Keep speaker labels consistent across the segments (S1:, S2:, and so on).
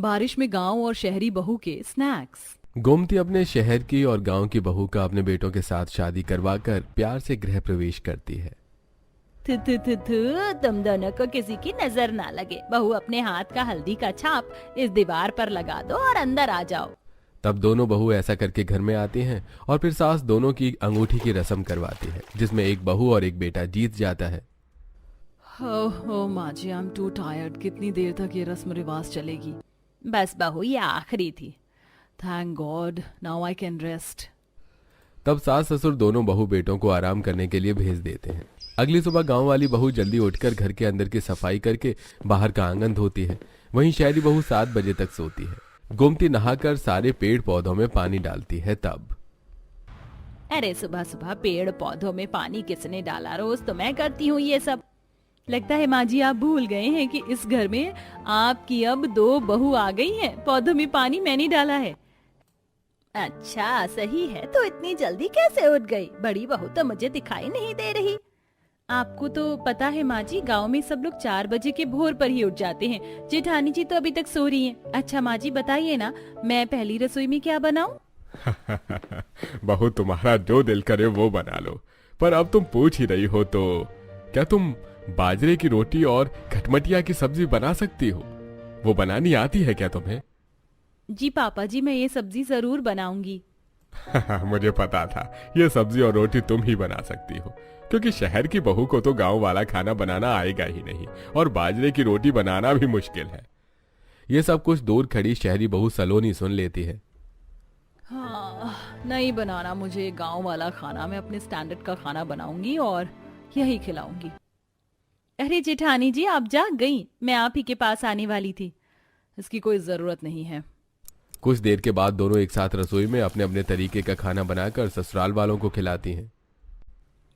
S1: बारिश में गांव और शहरी बहू के स्नैक्स।
S2: गोमती अपने शहर की और गांव की बहू का अपने बेटों के साथ शादी करवाकर प्यार से गृह प्रवेश करती है।
S1: थु थु थु थु, तुम दोनों को किसी की नजर ना लगे। बहू अपने हाथ का हल्दी का छाप इस दीवार पर लगा दो और अंदर आ जाओ।
S2: तब दोनों बहू ऐसा करके घर में आती हैं और फिर सास दोनों की अंगूठी की रस्म करवाती है, जिसमें एक बहू और एक बेटा जीत जाता है।
S1: ओह माँ जी, आई एम टू टायर्ड। कितनी देर तक ये रस्म रिवाज चलेगी? बस बहू, ये आखिरी थी। Thank God, now I can rest.
S2: तब सास ससुर दोनों बहू बेटों को आराम करने के लिए भेज देते हैं। अगली सुबह गांव वाली बहू जल्दी उठकर घर के अंदर की सफाई करके बाहर का आंगन धोती है। वहीं शहरी बहू 7 बजे तक सोती है। गोमती नहाकर सारे पेड़ पौधों में पानी डालती है। तब
S1: अरे सुबह सुबह पेड़ पौधों में पानी किसने डाला? रोज तो मैं करती हूँ ये सब। लगता है माँ जी आप भूल गए हैं कि इस घर में आपकी अब 2 बहू आ गई हैं। पौधों में पानी मैंने डाला है। अच्छा सही है, तो इतनी जल्दी कैसे उठ गई? बड़ी बहू तो मुझे दिखाई नहीं दे रही। आपको तो पता है माँ जी, गाँव में सब लोग 4 बजे के भोर पर ही उठ जाते हैं। जेठानी जी तो अभी तक सो रही हैं। अच्छा माँ जी बताइए ना, मैं पहली रसोई में क्या बनाऊं?
S2: बहू तुम्हारा जो दिल करे वो बना लो, पर अब तुम पूछ ही रही हो तो क्या तुम बाजरे की रोटी और खटमटिया की सब्जी बना सकती हो? वो बनानी आती है क्या तुम्हें?
S1: जी पापा जी, मैं ये सब्जी जरूर बनाऊंगी।
S2: मुझे पता था ये सब्जी और रोटी तुम ही बना सकती हो, क्योंकि शहर की बहू को तो गांव वाला खाना बनाना आएगा ही नहीं, और बाजरे की रोटी बनाना भी मुश्किल है। ये सब कुछ दूर खड़ी शहरी बहू सलोनी सुन लेती है।
S1: हाँ, नहीं बनाना मुझे गांव वाला खाना। मैं अपने स्टैंडर्ड का खाना बनाऊंगी और यही खिलाऊंगी। अरे जेठानी जी आप जाग गई? मैं आप ही के पास आने वाली थी। इसकी कोई जरूरत नहीं है।
S2: कुछ देर के बाद दोनों एक साथ रसोई में अपने अपने तरीके का खाना बनाकर ससुराल वालों को खिलाती हैं।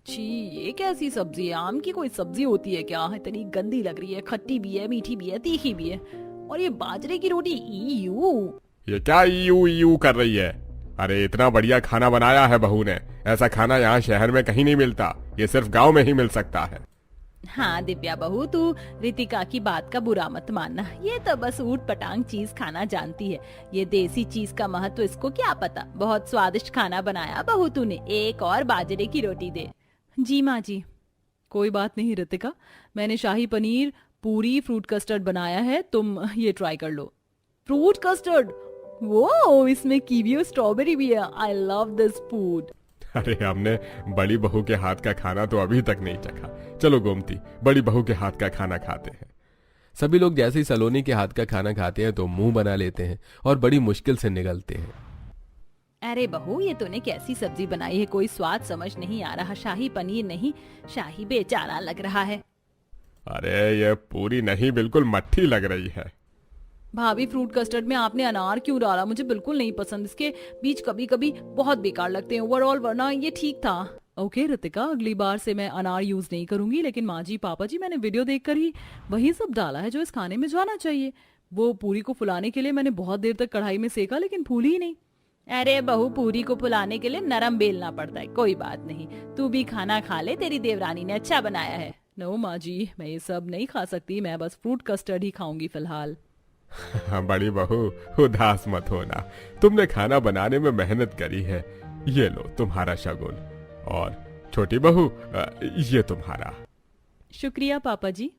S1: छी, ये कैसी सब्जी है? आम की कोई सब्जी होती है क्या? इतनी गंदी लग रही है। खट्टी भी है, मीठी भी है, तीखी भी है। और ये बाजरे की रोटी, ईयू।
S2: ये क्या ईयू ईयू कर रही है? अरे इतना बढ़िया खाना बनाया है बहू ने। ऐसा खाना यहाँ शहर में कहीं नहीं मिलता, ये सिर्फ गांव में ही मिल सकता है।
S1: हाँ दिव्या बहू, तू रितिका की बात का बुरा मत मानना। ये तो बस ऊट पटांग चीज खाना जानती है। ये देसी चीज का महत्व इसको क्या पता। बहुत स्वादिष्ट खाना बनाया बहू तूने। एक और बाजरे की रोटी दे। जी माँ जी। कोई बात नहीं रितिका, मैंने शाही पनीर, पूरी, फ्रूट कस्टर्ड बनाया है। तुम ये ट्राई कर लो। Fruit custard? वो इसमें कीवी और स्ट्रॉबेरी भी है। I love this food.
S2: अरे हमने बड़ी बहू के हाथ का खाना तो अभी तक नहीं चखा। चलो गोमती, बड़ी बहू के हाथ का खाना खाते हैं। सभी लोग जैसे ही सलोनी के हाथ का खाना खाते हैं तो मुंह बना लेते हैं और बड़ी मुश्किल से निगलते हैं।
S1: अरे बहू, ये तूने कैसी सब्जी बनाई है? कोई स्वाद समझ नहीं आ रहा। शाही पनीर नहीं, शाही बेचारा लग रहा है।
S2: अरे ये पूरी नहीं, बिल्कुल मट्ठी लग रही है।
S1: भाभी, फ्रूट कस्टर्ड में आपने अनार क्यों डाला? मुझे बिल्कुल नहीं पसंद। इसके बीज कभी कभी बहुत बेकार लगते हैं। ओवरऑल वरना ये ठीक था। ओके रितिका, अगली बार से मैं अनार यूज नहीं करूंगी। लेकिन माँ जी पापा जी, मैंने वीडियो देखकर ही वही सब डाला है जो इस खाने में जाना चाहिए। वो पूरी को फुलाने के लिए मैंने बहुत देर तक कढ़ाई में सेका, लेकिन फूली ही नहीं। अरे बहू, पूरी को फुलाने के लिए नरम बेलना पड़ता है। कोई बात नहीं, तू भी खाना खा ले, तेरी देवरानी ने अच्छा बनाया है। नो माँ जी, मैं ये सब नहीं खा सकती। मैं बस फ्रूट कस्टर्ड ही खाऊंगी फिलहाल।
S2: बड़ी बहू उदास मत होना, तुमने खाना बनाने में मेहनत करी है। ये लो तुम्हारा शगुन, और छोटी बहू ये तुम्हारा।
S1: शुक्रिया पापा जी।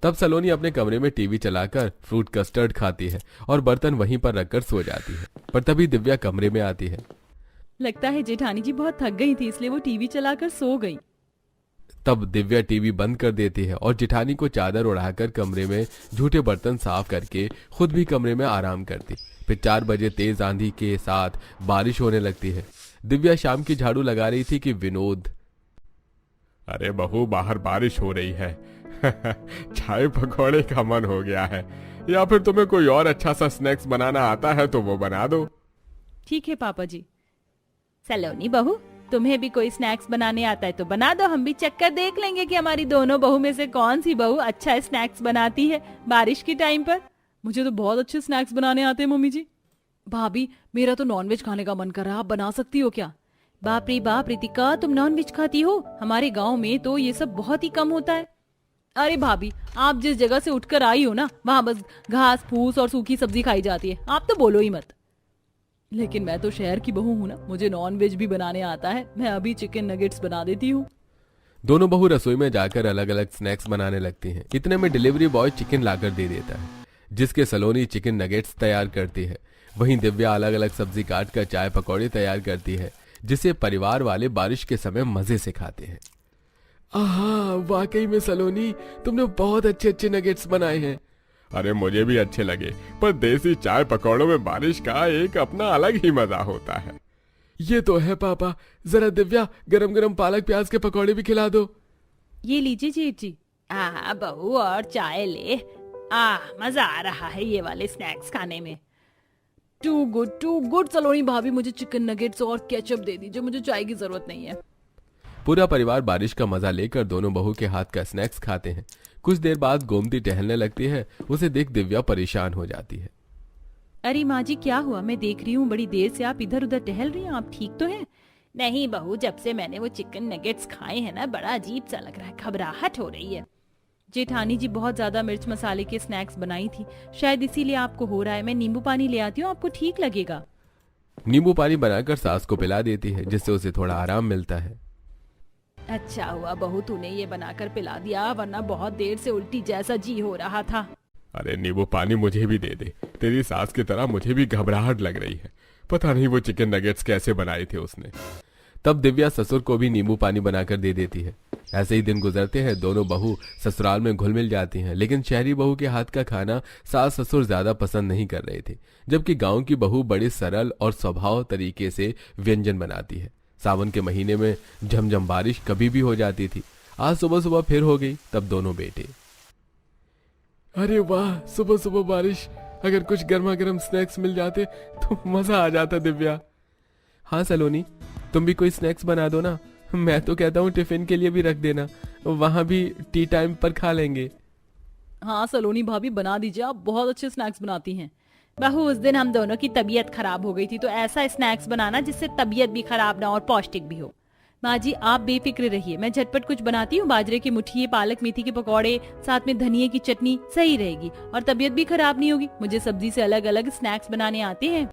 S2: तब सलोनी अपने कमरे में टीवी चलाकर फ्रूट कस्टर्ड खाती है और बर्तन वहीं पर रखकर सो जाती है। पर तभी दिव्या कमरे में आती है।
S1: लगता है जेठानी जी बहुत थक गई थी, इसलिए वो टीवी चलाकर सो गई।
S2: तब दिव्या टीवी बंद कर देती है और जेठानी को चादर उड़ाकर कमरे में झूठे बर्तन साफ करके खुद भी कमरे में आराम करती। फिर 4 बजे तेज आंधी के साथ बारिश होने लगती है। दिव्या शाम की झाड़ू लगा रही थी कि विनोद, अरे बहू बाहर बारिश हो रही है, चाय पकौड़े का मन हो गया है, या फिर तुम्हें कोई और अच्छा सा स्नैक्स बनाना आता है तो वो बना दो।
S1: ठीक है पापा जी। सलोनी बहू, तुम्हें भी कोई स्नैक्स बनाने आता है तो बना दो। हम भी चक्कर देख लेंगे कि हमारी दोनों बहू में से कौन सी बहू अच्छा स्नैक्स बनाती है बारिश के टाइम पर। मुझे तो बहुत अच्छे स्नैक्स बनाने आते हैं मम्मी जी। भाभी, मेरा तो नॉनवेज खाने का मन कर रहा है, आप बना सकती हो क्या? बाप रे बाप रितिका, तुम नॉनवेज खाती हो? हमारे गांव में तो ये सब बहुत ही कम होता है। अरे भाभी, आप जिस जगह से उठकर आई हो ना, वहां बस घास फूस और सूखी सब्जी खाई जाती है, आप तो बोलो ही मत। लेकिन मैं तो शहर की बहू हूं ना, मुझे नॉन वेज भी बनाने आता है। मैं अभी चिकन नगेट्स बना देती हूँ।
S2: दोनों बहू रसोई में जाकर अलग अलग स्नैक्स बनाने लगती हैं। इतने में डिलीवरी बॉय चिकन लाकर दे देता है, जिसके सलोनी चिकन नगेट्स तैयार करती है। वहीं दिव्या अलग अलग सब्जी काट कर चाय पकौड़े तैयार करती है, जिसे परिवार वाले बारिश के समय मजे से खाते हैं। आहा, वाकई में सलोनी, तुमने बहुत अच्छे अच्छे नगेट्स बनाए हैं।
S3: अरे मुझे भी अच्छे लगे, पर देसी चाय पकौड़ों में बारिश का एक अपना अलग ही मजा होता है।
S2: ये तो है पापा। जरा दिव्या, गरम गरम पालक प्याज के पकौड़े भी खिला दो।
S1: ये लीजिए जेठ जी। बहू, और चाय ले। मजा आ रहा है ये वाले स्नैक्स खाने में। टू गुड सलोनी भाभी, मुझे चिकन नगेट्स और केचप दे दीजिए, मुझे चाय की जरूरत नहीं है।
S2: पूरा परिवार बारिश का मजा लेकर दोनों बहू के हाथ का स्नैक्स खाते हैं। कुछ देर बाद गोमती टहलने लगती है। उसे देख दिव्या परेशान हो जाती है।
S1: अरे माँ जी, क्या हुआ? मैं देख रही हूँ बड़ी देर से आप इधर उधर टहल रही हैं, आप ठीक तो हैं? नहीं बहू, जब से मैंने वो चिकन नगेट्स खाए हैं ना, बड़ा अजीब सा लग रहा है, घबराहट हो रही है। जेठानी जी बहुत ज्यादा मिर्च मसाले के स्नैक्स बनाई थी, शायद इसीलिए आपको हो रहा है। मैं नींबू पानी ले आती हूँ, आपको ठीक लगेगा।
S2: नींबू पानी बनाकर सास को पिला देती है, जिससे उसे थोड़ा आराम मिलता है।
S1: अच्छा हुआ बहू तूने ये बनाकर पिला दिया, वरना बहुत देर से उल्टी जैसा जी हो रहा था।
S3: अरे नींबू पानी मुझे भी दे दे, तेरी सास की तरह मुझे भी घबराहट लग रही है। पता नहीं वो चिकन नगेट्स कैसे बनाए थे उसने।
S2: तब दिव्या ससुर को भी नींबू पानी बनाकर दे देती है। ऐसे ही दिन गुजरते हैं। दोनों बहू ससुराल में घुल मिल जाती हैं, लेकिन शहरी बहू के हाथ का खाना सास ससुर ज्यादा पसंद नहीं कर रहे थे, जबकि गांव की बहू बड़े सरल और स्वभाव तरीके से व्यंजन बनाती है। सावन के महीने में झमझम बारिश कभी भी हो जाती थी। आज सुबह सुबह फिर हो गई। तब दोनों बेटे, अरे वाह, सुबह सुबह बारिश, अगर कुछ गर्मा गर्म स्नैक्स मिल जाते तो मजा आ जाता। दिव्या, हाँ सलोनी, तुम भी कोई स्नैक्स बना दो ना। मैं तो कहता हूँ टिफिन के लिए भी रख देना, वहां भी टी टाइम पर खा लेंगे।
S1: हाँ सलोनी भाभी, बना दीजिए, आप बहुत अच्छे स्नैक्स बनाती हैं। बहू, उस दिन हम दोनों की तबीयत खराब हो गई थी, तो ऐसा स्नैक्स बनाना जिससे तबीयत भी खराब ना और पौष्टिक भी हो। माँ जी, आप बेफिक्र रहिए, मैं झटपट कुछ बनाती हूँ। बाजरे की मुठिए, पालक मेथी के पकौड़े, साथ में धनिये की चटनी सही रहेगी और तबीयत भी खराब नहीं होगी। मुझे सब्जी से अलग अलग स्नैक्स बनाने आते हैं।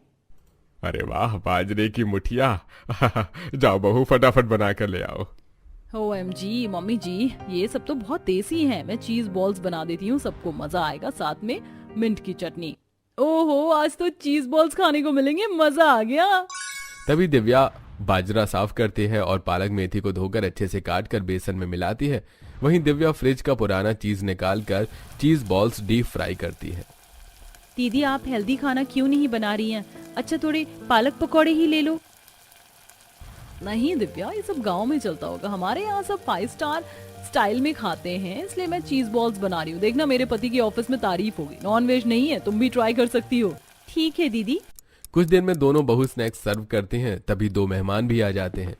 S3: अरे वाह, बाजरे की मुठिया। जाओ बहू, फटाफट बना कर ले आओ।
S1: OMG मम्मी जी, ये सब तो बहुत देसी है। मैं चीज बॉल्स बना देती हूँ, सबको मजा आएगा, साथ में मिंट की चटनी। ओहो, आज तो चीज बॉल्स खाने को मिलेंगे, मजा आ गया।
S2: तभी दिव्या बाजरा साफ करती है और पालक मेथी को धोकर अच्छे से काट कर बेसन में मिलाती है। वहीं दिव्या फ्रिज का पुराना चीज निकाल कर चीज बॉल्स डीप फ्राई करती है।
S1: दीदी, आप हेल्दी खाना क्यों नहीं बना रही हैं? अच्छा, थोड़े पालक पकौड़े ही ले लो। नहीं दिव्या, ये सब गांव में चलता होगा, हमारे यहाँ सब 5 स्टार स्टाइल में खाते हैं, इसलिए मैं चीज बॉल्स बना रही हूँ। देखना, मेरे पति की ऑफिस में तारीफ होगी। नॉन वेज नहीं है, तुम भी ट्राई कर सकती हो। ठीक है दीदी।
S2: कुछ देर में दोनों बहू स्नैक्स सर्व करते हैं। तभी 2 मेहमान भी आ जाते हैं।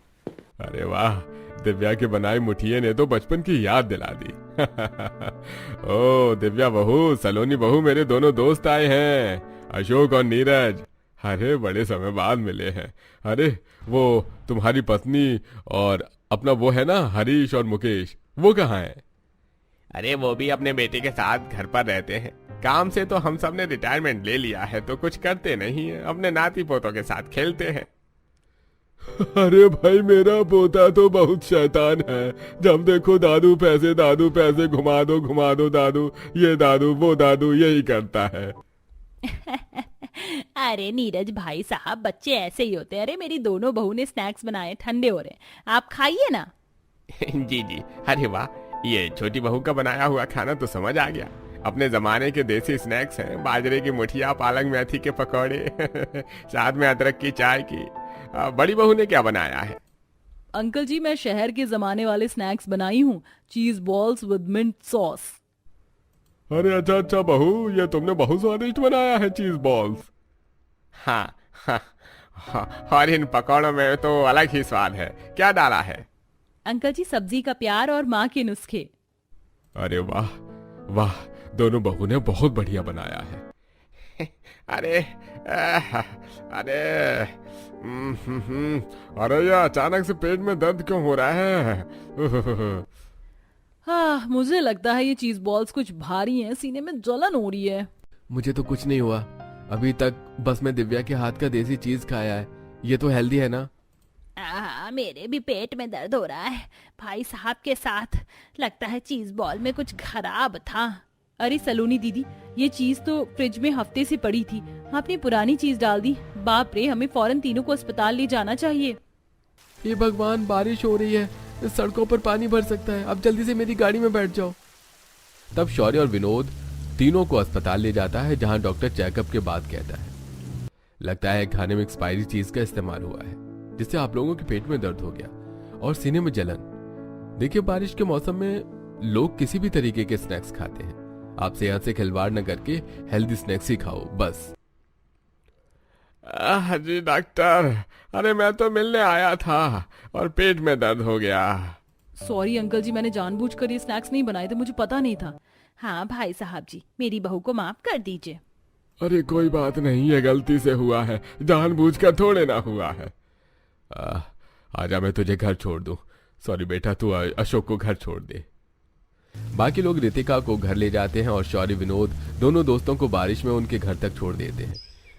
S3: अरे वाह, दिव्या के बनाए मुठिए ने तो बचपन की याद दिला दी। ओ दिव्या बहू, सलोनी बहू, मेरे दोनों दोस्त आए हैं, अशोक और नीरज। अरे बड़े समय बाद मिले हैं। अरे वो तुम्हारी पत्नी और अपना वो है ना, हरीश और मुकेश, वो कहाँ है?
S4: अरे वो भी अपने बेटे के साथ घर पर रहते हैं। काम से तो हम सब ने रिटायरमेंट ले लिया है, तो कुछ करते नहीं है, अपने नाती पोतों के साथ खेलते हैं।
S3: अरे भाई, मेरा पोता तो बहुत शैतान है। जब देखो दादू पैसे, घुमा दो दादू, ये दादू वो दादू, यही करता है।
S1: अरे नीरज भाई साहब, बच्चे ऐसे ही होते हैं। अरे मेरी दोनों बहू ने स्नैक्स बनाए, ठंडे हो रहे हैं, आप खाइए ना।
S4: जी जी। अरे वाह, ये छोटी बहू का बनाया हुआ खाना तो समझ आ गया। अपने जमाने के देसी स्नैक्स हैं, बाजरे की मुठिया, पालक मेथी के पकौड़े, साथ में अदरक की चाय की। बड़ी बहू ने क्या बनाया है?
S1: अंकल जी, मैं शहर के जमाने वाले स्नैक्स बनाई हूँ, चीज बॉल्स विद मिंट सॉस।
S3: अरे अच्छा बहू, ये तुमने बहुत स्वादिष्ट बनाया है चीज बॉल्स।
S4: हाँ, हाँ, और इन पकौड़ों में तो अलग ही स्वाद है। क्या डाला है?
S1: अंकल जी, सब्जी का प्यार और माँ के नुस्खे।
S3: अरे वाह वाह, दोनों बहू ने बहुत बढ़िया बनाया है।
S4: अरे अरे
S3: अरे ये अचानक से पेट में दर्द क्यों हो रहा है?
S1: हाँ, मुझे लगता है ये चीज बॉल्स कुछ भारी हैं, सीने में जलन हो रही है।
S2: मुझे तो कुछ नहीं हुआ अभी तक, बस मैं दिव्या के हाथ का देसी चीज खाया है। ये तो हेल्दी है ना?
S5: मेरे भी पेट में दर्द हो रहा है भाई साहब के साथ। लगता है चीज बॉल में कुछ खराब था।
S1: अरे सलोनी दीदी, ये चीज तो फ्रिज में हफ्ते से पड़ी थी, आपने पुरानी चीज डाल दी। बाप रे, हमें फौरन तीनों को अस्पताल ले जाना चाहिए।
S2: ये भगवान, बारिश हो रही है, सड़कों पर पानी भर सकता है, अब जल्दी से मेरी गाड़ी में बैठ जाओ। तब शौर्य और विनोद तीनों को अस्पताल ले जाता है, जहां डॉक्टर चेकअप के बाद कहता है लगता है खाने में एक्सपायरी चीज का इस्तेमाल हुआ है, जिससे आप लोगों के पेट में दर्द हो गया और सीने में जलन। देखिए, बारिश के मौसम में लोग किसी भी तरीके के स्नैक्स खाते हैं। आप सेहत से खिलवाड़ न करके हेल्दी स्नैक्स ही खाओ बस।
S3: जी डॉक्टर, अरे मैं तो मिलने आया था और पेट में दर्द हो गया।
S1: सॉरी अंकल जी, मैंने जानबूझकर ये स्नैक्स नहीं बनाए थे, मुझे पता नहीं था।
S5: हाँ भाई साहब जी, मेरी बहू को माफ कर दीजिए।
S3: अरे कोई बात नहीं है, गलती से हुआ है, जानबूझकर थोड़े ना हुआ है।
S2: आजा, मैं तुझे घर छोड़ दूं। सॉरी बेटा, तू अशोक को घर छोड़ दे। बाकी लोग रितिका को घर ले जाते हैं और शौर्य विनोद दोनों दोस्तों को बारिश में उनके घर तक छोड़ देते हैं।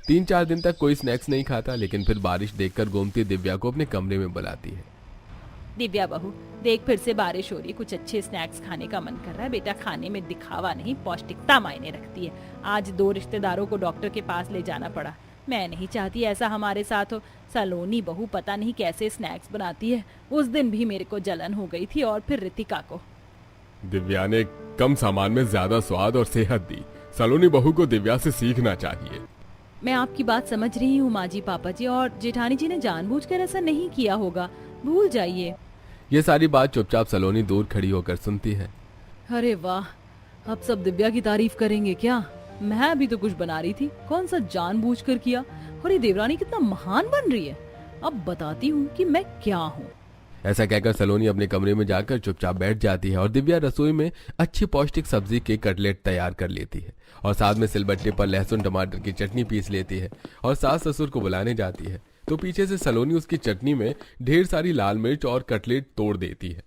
S2: 3-4 दिन तक कोई स्नैक्स नहीं खाता, लेकिन फिर बारिश देखकर गोमती दिव्या को अपने कमरे में बुलाती है।
S5: दिव्या बहू, देख फिर से बारिश हो रही, कुछ अच्छे स्नैक्स खाने का मन कर रहा है। बेटा, खाने में दिखावा नहीं, पौष्टिकता मायने रखती है। आज 2 रिश्तेदारों को डॉक्टर के पास ले जाना पड़ा। मैं नहीं चाहती ऐसा हमारे साथ हो। सलोनी बहू पता नहीं कैसे स्नैक्स बनाती है। उस दिन भी मेरे को जलन हो गई थी, और फिर रितिका को।
S3: दिव्या ने कम सामान में ज्यादा स्वाद और सेहत दी। सलोनी बहू को दिव्या से सीखना चाहिए।
S1: मैं आपकी बात समझ रही हूँ माँ जी, पापा जी और जेठानी जी ने जानबूझकर ऐसा नहीं किया होगा, भूल जाइए।
S2: ये सारी बात चुपचाप सलोनी दूर खड़ी होकर सुनती है।
S1: अरे वाह, अब सब दिव्या की तारीफ करेंगे क्या? मैं भी तो कुछ बना रही थी, कौन सा जानबूझकर किया। और ये देवरानी कितना महान बन रही है। अब बताती हूँ कि मैं क्या हूँ।
S2: ऐसा कहकर सलोनी अपने कमरे में जाकर चुपचाप बैठ जाती है और दिव्या रसोई में अच्छी पौष्टिक सब्जी के कटलेट तैयार कर लेती है और साथ में सिलबट्टे पर लहसुन टमाटर की चटनी पीस लेती है और सास ससुर को बुलाने जाती है, तो पीछे से सलोनी उसकी चटनी में ढेर सारी लाल मिर्च और कटलेट तोड़ देती है।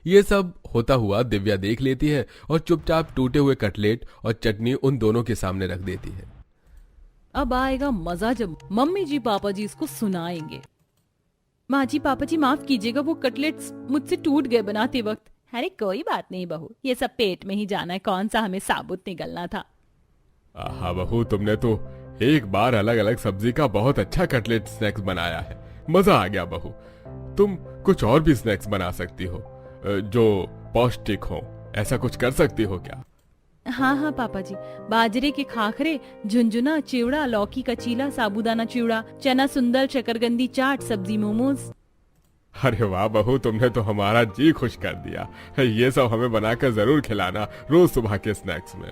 S2: ये सब होता हुआ दिव्या देख लेती है और चुपचाप टूटे हुए कटलेट और चटनी उन दोनों के सामने रख देती है।
S1: अब आएगा मजा जब मम्मी जी पापा जी इसको सुनाएंगे। माँ जी पापा जी माफ कीजिएगा, वो कटलेट्स मुझसे टूट गए बनाते वक्त।
S5: अरे कोई बात नहीं बहू, ये सब पेट में ही जाना है, कौन सा हमें साबुत निकलना था।
S3: हाँ बहू, तुमने तो एक बार अलग अलग सब्जी का बहुत अच्छा कटलेट स्नैक्स बनाया है, मजा आ गया बहू। तुम कुछ और भी स्नैक्स बना सकती हो जो पौष्टिक हो, ऐसा कुछ कर सकती हो क्या?
S1: हाँ हाँ पापा जी, बाजरे के खाखरे, झुंझुना, चिवड़ा, लौकी का चीला, साबूदाना चिवड़ा, चना सुंदर, शकरकंदी चाट, सब्जी मोमोज।
S3: अरे वाह बहू, तुमने तो हमारा जी खुश कर दिया। ये सब हमें बनाकर जरूर खिलाना रोज सुबह के स्नैक्स में।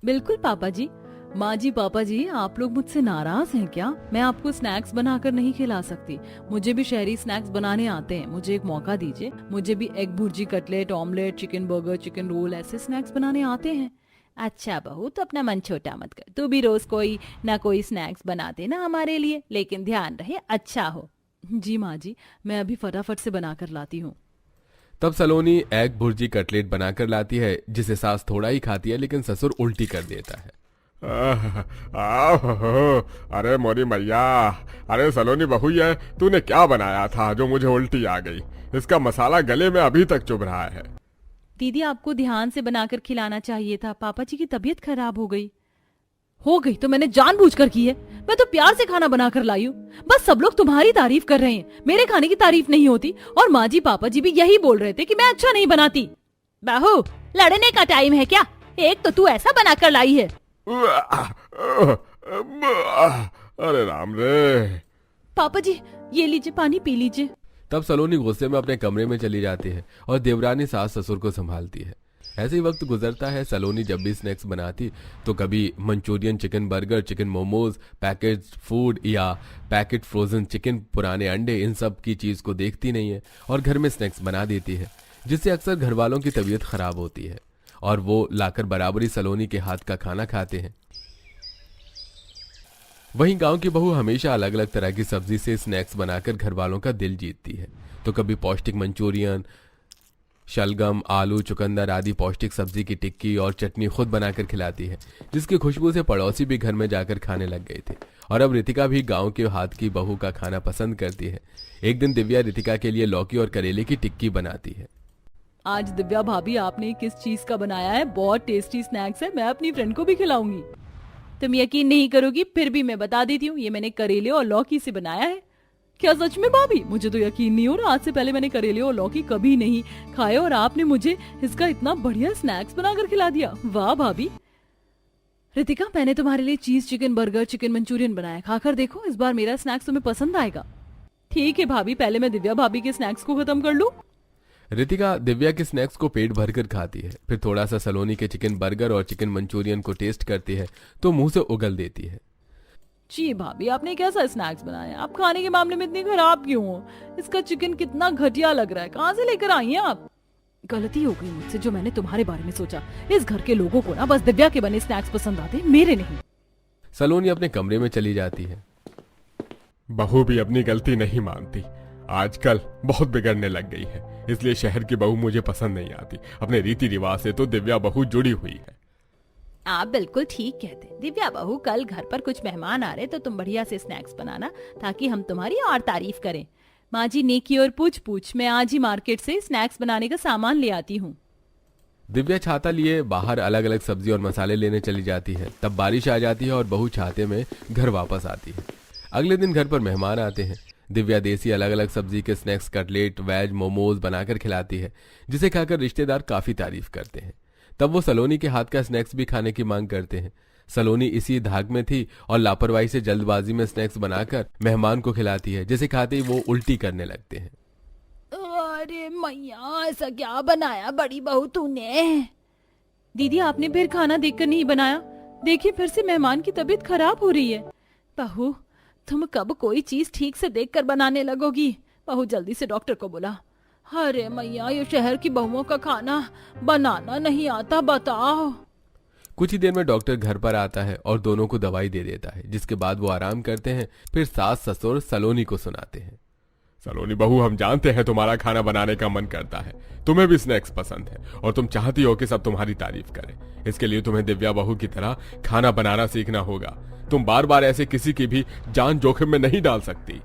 S1: बिल्कुल पापा जी। माँ जी पापा जी, आप लोग मुझसे नाराज हैं क्या? मैं आपको स्नैक्स बनाकर नहीं खिला सकती। मुझे भी शहरी स्नैक्स बनाने आते हैं, मुझे एक मौका दीजिए। मुझे भी egg bhurji, cutlet, omelette, chicken burger, chicken roll ऐसे स्नैक्स बनाने आते हैं।
S5: अच्छा बहू, तो अपना मन छोटा मत कर, तू भी रोज कोई ना कोई स्नैक्स बना देना हमारे लिए, लेकिन ध्यान रहे अच्छा हो।
S1: जी माँ जी, मैं अभी फटाफट से बनाकर लाती हूँ।
S2: तब सलोनी एग भुर्जी कटलेट बनाकर लाती है, जिसे सास थोड़ा ही खाती है लेकिन ससुर उल्टी कर देता है।
S3: अरे मोरी मैया, अरे सलोनी बहू, ये तूने क्या बनाया था जो मुझे उल्टी आ गई? इसका मसाला गले में अभी तक चुभ रहा है।
S1: दीदी, आपको ध्यान से बनाकर खिलाना चाहिए था, पापा जी की तबीयत खराब हो गई तो मैंने जानबूझकर की है। मैं तो प्यार से खाना बनाकर लाई हूँ। बस सब लोग तुम्हारी तारीफ कर रहे हैं, मेरे खाने की तारीफ नहीं होती। और माँ जी पापा जी भी यही बोल रहे थे कि मैं अच्छा नहीं बनाती।
S5: बहू, लड़ने का टाइम है क्या? एक तो तू ऐसा बनाकर लाई है।
S3: अरे राम रे।
S1: पापा जी, ये लीजिए, पानी पी लीजिए।
S2: तब सलोनी गुस्से में अपने कमरे में चली जाती है और देवरानी सास ससुर को संभालती है। ऐसे ही वक्त गुजरता है। सलोनी जब भी स्नैक्स बनाती तो कभी Manchurian, chicken burger, chicken momos, package food या पैकेट फ्रोजन चिकन, पुराने अंडे, इन सब की चीज को देखती नहीं है और घर में स्नैक्स बना देती है, जिससे अक्सर घर वालों की तबीयत खराब होती है और वो लाकर बराबरी सलोनी के हाथ का खाना खाते हैं। वहीं गांव की बहू हमेशा अलग अलग तरह की सब्जी से स्नैक्स बनाकर घर वालों का दिल जीतती है। तो कभी पौष्टिक मंचूरियन, शलगम, आलू, चुकंदर आदि पौष्टिक सब्जी की टिक्की और चटनी खुद बनाकर खिलाती है, जिसकी खुशबू से पड़ोसी भी घर में जाकर खाने लग गए थे। और अब रितिका भी गांव के हाथ की बहू का खाना पसंद करती है। एक दिन दिव्या रितिका के लिए लौकी और करेले की टिक्की बनाती है।
S1: आज दिव्या भाभी आपने किस चीज का बनाया है? बहुत टेस्टी स्नैक्स है, मैं अपनी फ्रेंड को भी खिलाऊंगी।
S5: तुम यकीन नहीं करोगी, फिर भी मैं बता देती हूँ, ये मैंने करेले और लौकी से बनाया है।
S1: क्या सच में भाभी? मुझे तो यकीन नहीं हो रहा। आज से पहले मैंने करेले और लौकी कभी नहीं खाए और आपने मुझे इसका इतना बढ़िया स्नैक्स बनाकर खिला दिया। वाह भाभी। रितिका, मैंने तुम्हारे लिए चीज चिकन बर्गर, चिकन मंचूरियन बनाया, खाकर देखो, इस बार मेरा स्नैक्स तुम्हें पसंद आएगा। ठीक है भाभी, पहले मैं दिव्या भाभी के स्नैक्स को खत्म कर लूं।
S2: रितिका दिव्या के स्नैक्स को पेट भरकर खाती है, फिर थोड़ा सा सलोनी के चिकन बर्गर और चिकन मंचूरियन को टेस्ट करती है तो मुंह से उगल देती है।
S1: जी भाभी, आपने कैसा स्नैक्स बनाया? आप खाने के मामले में इतनी खराब क्यों हो? इसका चिकन कितना घटिया लग रहा है, कहाँ से लेकर आई हैं आप? गलती हो गई मुझसे जो मैंने तुम्हारे बारे में सोचा। इस घर के लोगों को ना बस दिव्या के बने स्नैक्स पसंद आते हैं, मेरे नहीं।
S2: सलोनी अपने कमरे में चली जाती है।
S3: बहू भी अपनी गलती नहीं मानती, आजकल बहुत बिगड़ने लग गई है, इसलिए शहर की बहू मुझे पसंद नहीं आती। अपने रीति रिवाज से तो दिव्या बहू जुड़ी हुई है।
S5: आप बिल्कुल ठीक कहते हैं। दिव्या बहू, कल घर पर कुछ मेहमान आ रहे तो तुम बढ़िया से स्नैक्स बनाना ताकि हम तुम्हारी और तारीफ करें। माँ जी नेकी और पूछ पूछ, मैं आज ही मार्केट से स्नैक्स बनाने का सामान ले आती हूँ।
S2: दिव्या छाता लिए बाहर अलग अलग सब्जी और मसाले लेने चली जाती है। तब बारिश आ जाती है और बहू छाते में घर वापस आती है। अगले दिन घर पर मेहमान आते हैं। दिव्या देसी अलग अलग सब्जी के स्नैक्स, कटलेट, वेज मोमोज बनाकर खिलाती है, जिसे खाकर रिश्तेदार काफी तारीफ करते हैं। तब वो सलोनी के हाथ का स्नैक्स भी खाने की मांग करते हैं। सलोनी इसी धाक में थी और लापरवाही से जल्दबाजी में स्नैक्स बनाकर मेहमान को खिलाती है, जिसे खाते ही वो उल्टी करने लगते हैं।
S5: अरे मैया, ऐसा क्या बनाया बड़ी बहू तूने?
S1: दीदी, आपने फिर खाना देखकर नहीं बनाया? देखिए, फिर से मेहमान की तबीयत खराब हो रही है।
S5: बहू, तुम कब कोई चीज ठीक से देखकर बनाने लगोगी? बहू, जल्दी से डॉक्टर को बुला। अरे मैया, ये शहर की बहुओं का खाना बनाना नहीं आता, बताओ।
S2: कुछ ही देर में डॉक्टर घर पर आता है और दोनों को दवाई दे देता है, जिसके बाद वो आराम करते हैं। फिर सास ससुर सलोनी को सुनाते हैं।
S3: सलोनी बहू, हम जानते हैं तुम्हारा खाना बनाने का मन करता है, तुम्हें भी स्नैक्स पसंद है और तुम चाहती हो कि सब तुम्हारी तारीफ करें। इसके लिए तुम्हें दिव्या बहू की तरह खाना बनाना सीखना होगा। तुम बार बार ऐसे किसी की भी जान जोखिम में नहीं डाल सकती।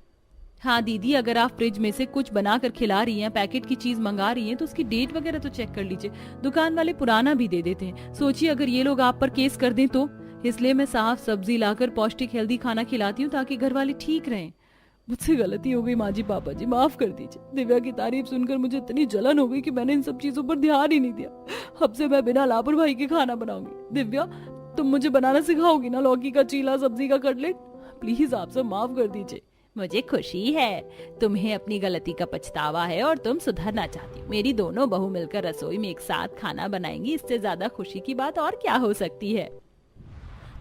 S1: हाँ दीदी, अगर आप फ्रिज में से कुछ बनाकर खिला रही हैं, पैकेट की चीज मंगा रही हैं, तो उसकी डेट वगैरह तो चेक कर लीजिए। दुकान वाले पुराना भी दे देते हैं। सोचिए अगर ये लोग आप पर केस कर दें तो। इसलिए मैं साफ सब्जी लाकर पौष्टिक हेल्दी खाना खिलाती हूँ ताकि घर वाले ठीक रहें। मुझसे गलती हो गई माँ जी, पापा जी माफ कर दीजिए। दिव्या की तारीफ सुनकर मुझे इतनी जलन हो गई कि मैंने इन सब चीजों पर ध्यान ही नहीं दिया। अब से मैं बिना लापरवाही के खाना बनाऊंगी। दिव्या, तुम मुझे बनाना सिखाओगी ना लौकी का चीला, सब्जी का कटलेट? प्लीज आप सब माफ कर दीजिए।
S5: मुझे खुशी है तुम्हें अपनी गलती का पछतावा है और तुम सुधरना चाहती हो। मेरी दोनों बहू मिलकर रसोई में एक साथ खाना बनाएंगी, इससे ज्यादा खुशी की बात और क्या हो सकती है।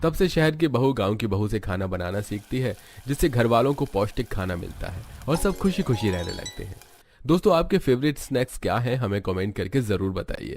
S2: तब से शहर की बहू गांव की बहू से खाना बनाना सीखती है, जिससे घर वालों को पौष्टिक खाना मिलता है और सब खुशी खुशी रहने लगते हैं। दोस्तों, आपके फेवरेट स्नैक्स क्या हैं? हमें कमेंट करके जरूर बताइए।